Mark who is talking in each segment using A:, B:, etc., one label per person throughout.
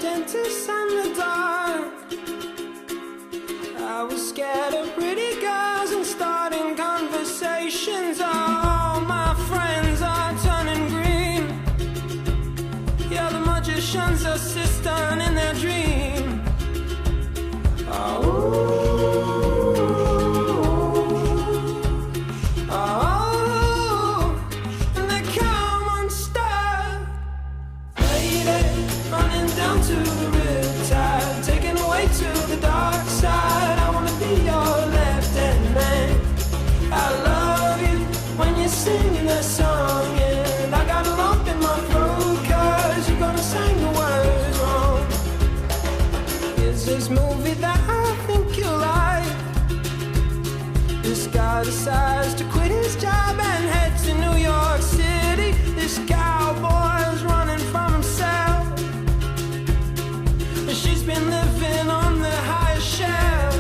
A: dentist and the dark. I was scared of pretty girls and starting conversations. All my friends are turning green. Yeah, the magician's assistant in their dream. And they come unstuck. Lady, running down to the riptide, taken away to the dark side. I wanna be your left-hand man. I love you when you're singing that song, and I got a lump in my throat 'cause you're gonna sing the words wrong. Is this movie that I think you like? This guy decides to quit his job and head to New York City. This cowboy's running from himself, and she's been living on the highest shelf.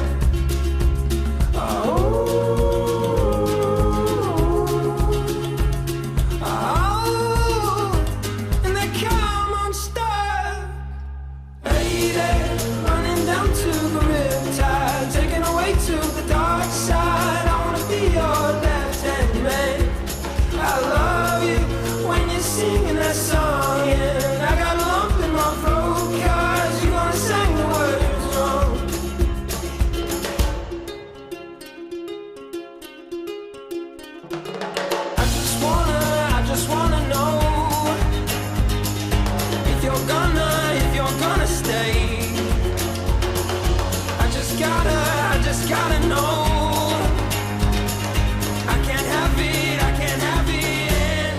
A: And they come unstuck. Lady, running down to the riptide, taken away to the dark side. I wanna be your left-hand man. I love you when you're singing that song, and I got a lump in my throat 'cause you're gonna sing the words wrong. I just wanna know if you're gonna stay. I just gotta know. I can't have it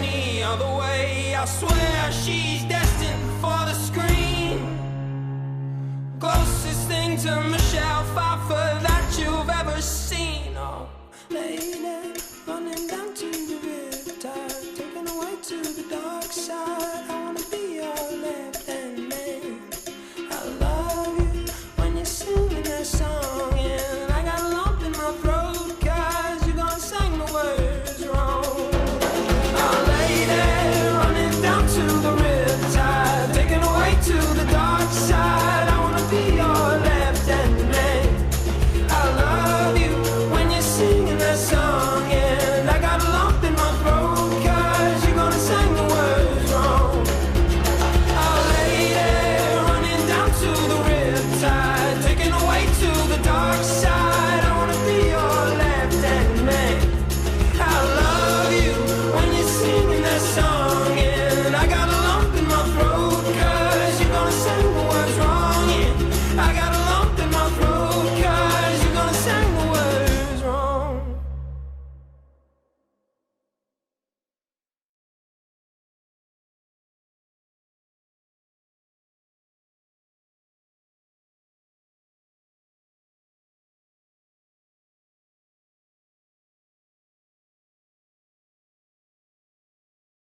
A: any other way. I swear she's destined for the screen. Closest thing to me.